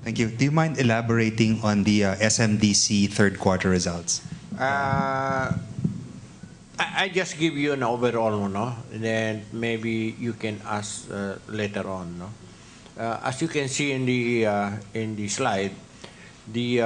Thank you. Do you mind elaborating on the SMDC third quarter results? I just give you an overall, no? Then maybe you can ask later on, no? As you can see in the slide, the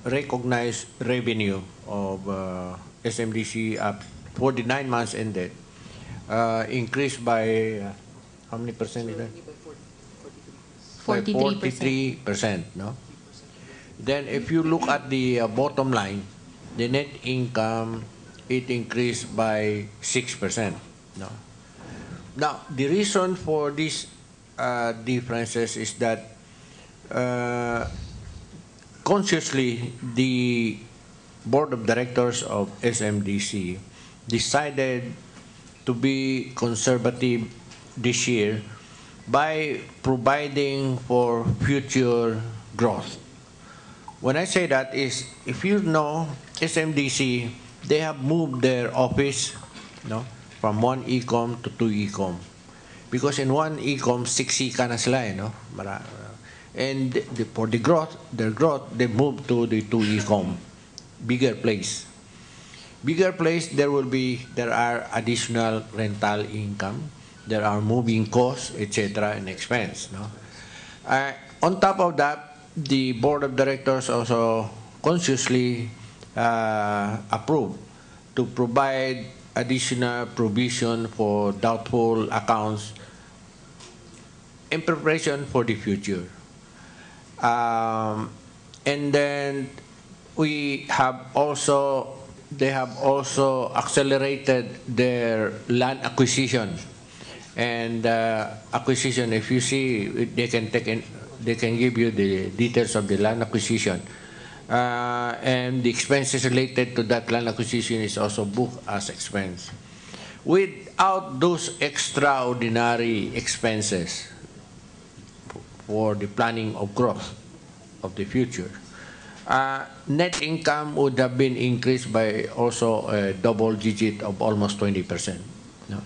recognized revenue of SMDC for the 9 months ended increased by how many percent is that? 43%. No? Then if you look at the bottom line, the net income, it increased by 6%. No? Now, the reason for these differences is that consciously the board of directors of SMDC decided to be conservative this year by providing for future growth. When I say that is, if you know SMDC, they have moved their office, no, from one ecom to two ecom. Because in one ecom, 6 ka na sila, no? And for the growth, their growth, they moved to the two ecom, bigger place. Bigger place, there are additional rental income, there are moving costs, etc., and expense. No? On top of that, the board of directors also consciously approved to provide additional provision for doubtful accounts in preparation for the future. And then they have also accelerated their land acquisition. And acquisition, if you see, they can give you the details of the land acquisition. And the expenses related to that land acquisition is also booked as expense. Without those extraordinary expenses for the planning of growth of the future, net income would have been increased by also a double digit of almost 20%. No?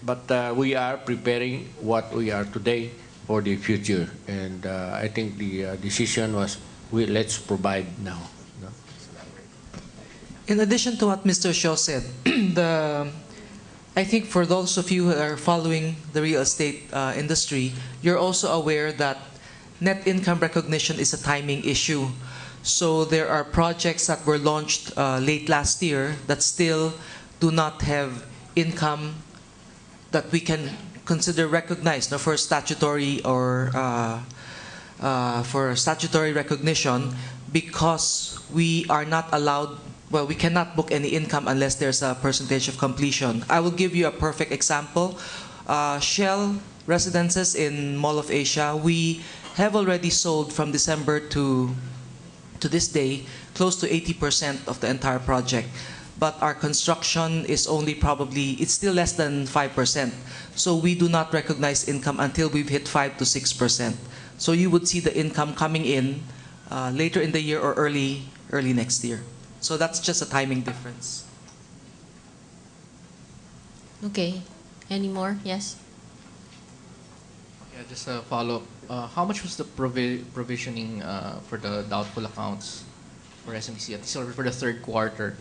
But we are preparing what we are today for the future, and I think the decision was, let's provide now. No? In addition to what Mr. Shaw said, I think for those of you who are following the real estate industry, you're also aware that net income recognition is a timing issue. So there are projects that were launched late last year that still do not have income that we can consider recognized for statutory or for statutory recognition, because we are not allowed, well, we cannot book any income unless there's a percentage of completion. I will give you a perfect example. Shell residences in Mall of Asia, we have already sold from December to this day close to 80% of the entire project. But our construction is only probably, it's still less than 5%. So we do not recognize income until we've hit 5 to 6%. So you would see the income coming in later in the year or early next year. So that's just a timing difference. Okay. Any more? Yes? Yeah, just a follow-up. How much was the provisioning for the doubtful accounts for SMC, at least for the third quarter?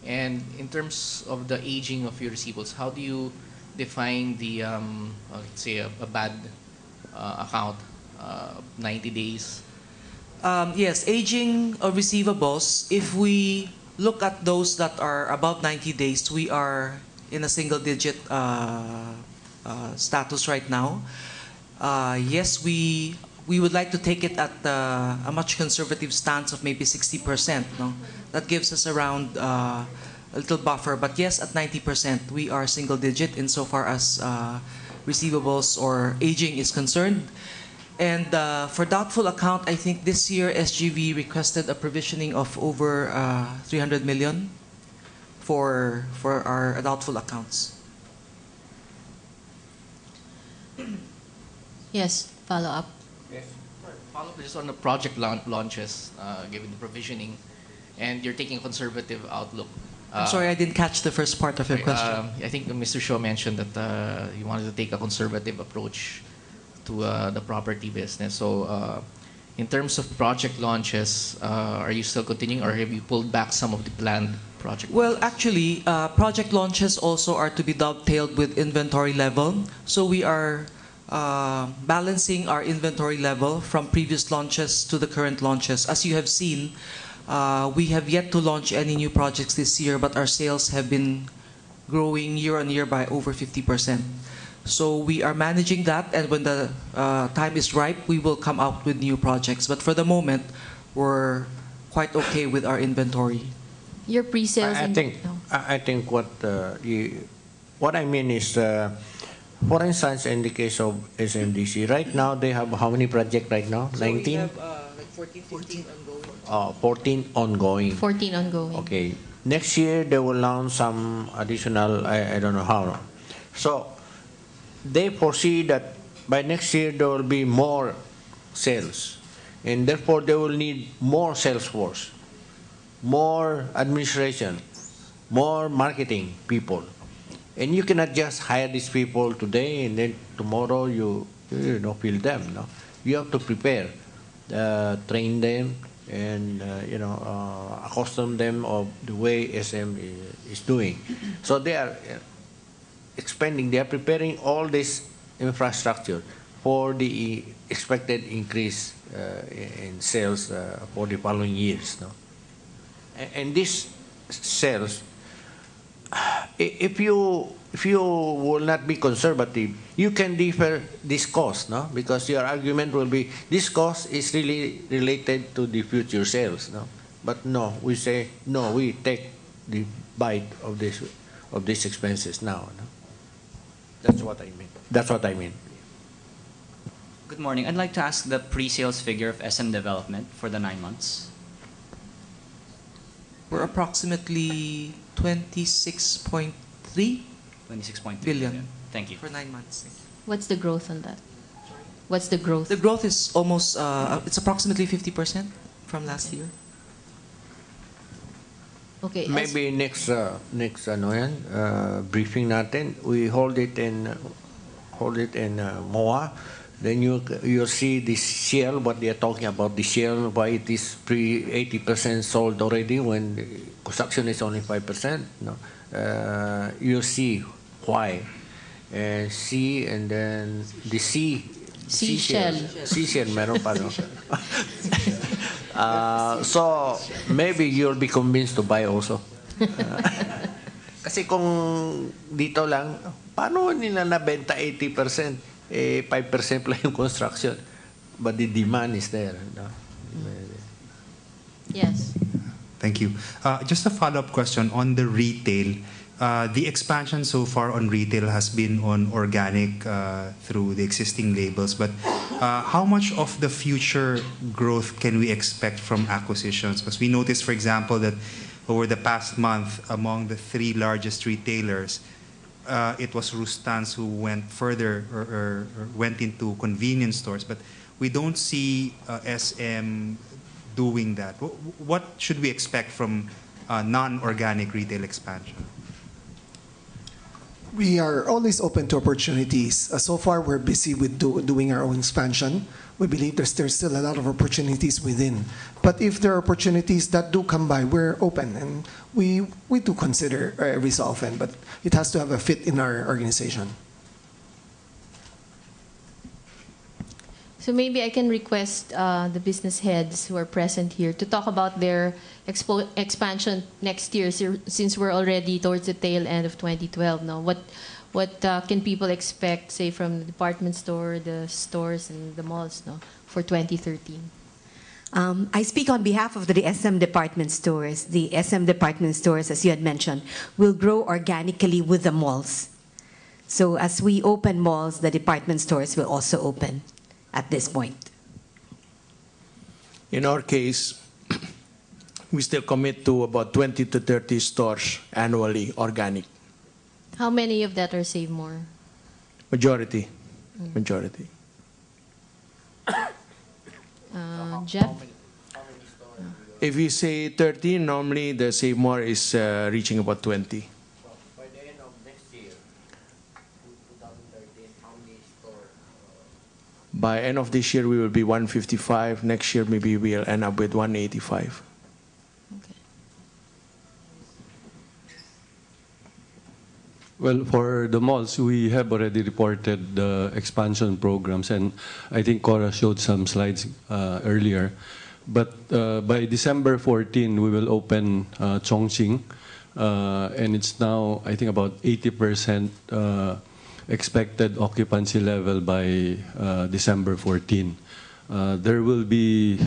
And in terms of the aging of your receivables, how do you define the, let's say, a bad account, 90 days? Yes, aging of receivables, if we look at those that are above 90 days, we are in a single-digit status right now. Yes, we would like to take it at a much conservative stance of maybe 60%. No? That gives us around a little buffer. But yes, at 90%, we are single-digit insofar as receivables or aging is concerned. And for doubtful account, I think this year SGV requested a provisioning of over 300 million for our doubtful accounts. Yes, follow up. Yes. Follow up just on the project launches, given the provisioning, and you're taking a conservative outlook. I'm sorry, I didn't catch the first part of your question. I think Mr. Shaw mentioned that you wanted to take a conservative approach to the property business. So, in terms of project launches, are you still continuing, or have you pulled back some of the planned project? Well, actually, project launches also are to be dovetailed with inventory level. So we are balancing our inventory level from previous launches to the current launches. As you have seen, we have yet to launch any new projects this year, but our sales have been growing year on year by over 50%. So we are managing that, and when the time is ripe, we will come out with new projects. But for the moment, we're quite okay with our inventory. Your pre-sales. I think what I mean is, for instance, in the case of SMDC, right now they have how many projects right now? 19? We have like 14, 15 ongoing. 14 ongoing. 14 ongoing. Okay. Next year they will launch some additional, I don't know how. So they foresee that by next year there will be more sales, and therefore they will need more sales force, more administration, more marketing people. And you cannot just hire these people today and then tomorrow you fill them. No? You have to prepare, train them, and accustom them of the way SM is doing. So they are expanding, they are preparing all this infrastructure for the expected increase in sales for the following years. No? And this sales, if you will not be conservative, you can defer this cost, no? Because your argument will be this cost is really related to the future sales, no? But no, we say no, we take the bite of these expenses now. No? That's what I mean. That's what I mean. Good morning. I'd like to ask the pre-sales figure of SM Development for the 9 months. We're approximately 26.3 26.3 billion. Thank you. For 9 months. What's the growth on that? What's the growth? The growth is almost, it's approximately 50% from last year. Okay. Maybe next briefing natin, we hold it in MOA. Then you'll see the shell, what they are talking about, the shell, why it is 80% sold already when the construction is only 5%. No? You'll see why. C, and then the seashell. Seashell, meron pa, no? So maybe you'll be convinced to buy also. Kasi kung dito lang, paano nila nabenta 80%? 5% lang yung construction. But the demand is there. No? Yes. Thank you. Just a follow-up question on the retail. The expansion so far on retail has been on organic through the existing labels, but how much of the future growth can we expect from acquisitions? Because we noticed, for example, that over the past month, among the 3 largest retailers, it was Rustans who went further or went into convenience stores, but we don't see SM doing that. What should we expect from non-organic retail expansion? We are always open to opportunities. So far, we're busy with doing our own expansion. We believe there's still a lot of opportunities within. But if there are opportunities that do come by, we're open, and we do consider every so often, but it has to have a fit in our organization. So maybe I can request the business heads who are present here to talk about their expansion next year, since we're already towards the tail end of 2012 now. What can people expect, say, from the department store, the stores, and the malls, no, for 2013? I speak on behalf of the SM department stores. The SM department stores, as you had mentioned, will grow organically with the malls. So as we open malls, the department stores will also open at this point. In our case, we still commit to about 20 to 30 stores annually, organic. How many of that are Save More? Majority. Majority. Jeff? If you say 30, normally the Save More is reaching about 20. By the end of next year, 2013, how many stores By end of this year, we will be 155. Next year, maybe we'll end up with 185. Okay. Well, for the malls, we have already reported the expansion programs, and I think Cora showed some slides earlier. But by December 14, we will open Chongqing, and it's now, I think, about 80% expected occupancy level by December 14. There will be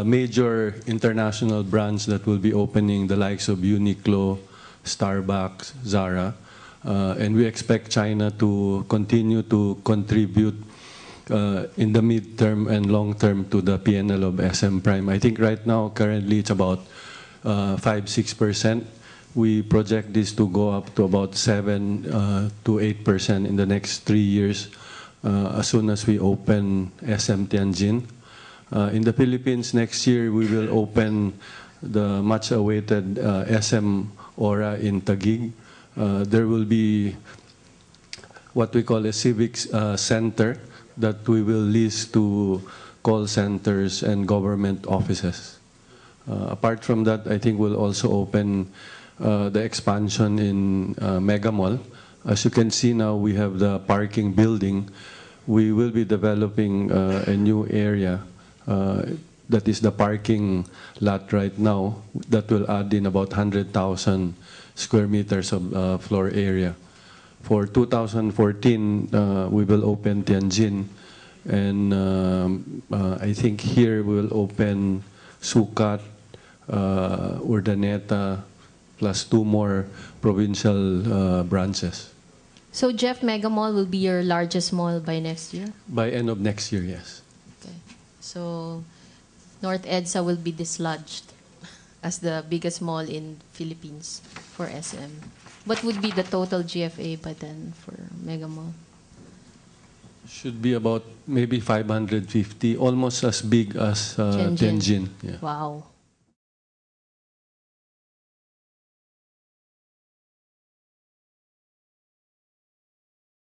major international brands that will be opening, the likes of Uniqlo, Starbucks, Zara, and we expect China to continue to contribute in the midterm and long term to the P&L of SM Prime. I think right now, currently, it's about 5-6%. We project this to go up to about 7 to 8% in the next 3 years as soon as we open SM Tianjin. In the Philippines, next year, we will open the much-awaited SM Aura in Taguig. There will be what we call a civics center that we will lease to call centers and government offices. Apart from that, I think we'll also open the expansion in Mega Mall. As you can see now, we have the parking building. We will be developing a new area that is the parking lot right now that will add in about 100,000 square meters of floor area. For 2014, we will open Tianjin, and I think here we will open Sucat, Urdaneta, plus 2 more provincial branches. So Jeff, Mega Mall will be your largest mall by next year? By end of next year, yes. Okay. So North EDSA will be dislodged as the biggest mall in Philippines for SM. What would be the total GFA by then for Mega Mall? Should be about maybe 550, almost as big as Tianjin. Yeah. Wow.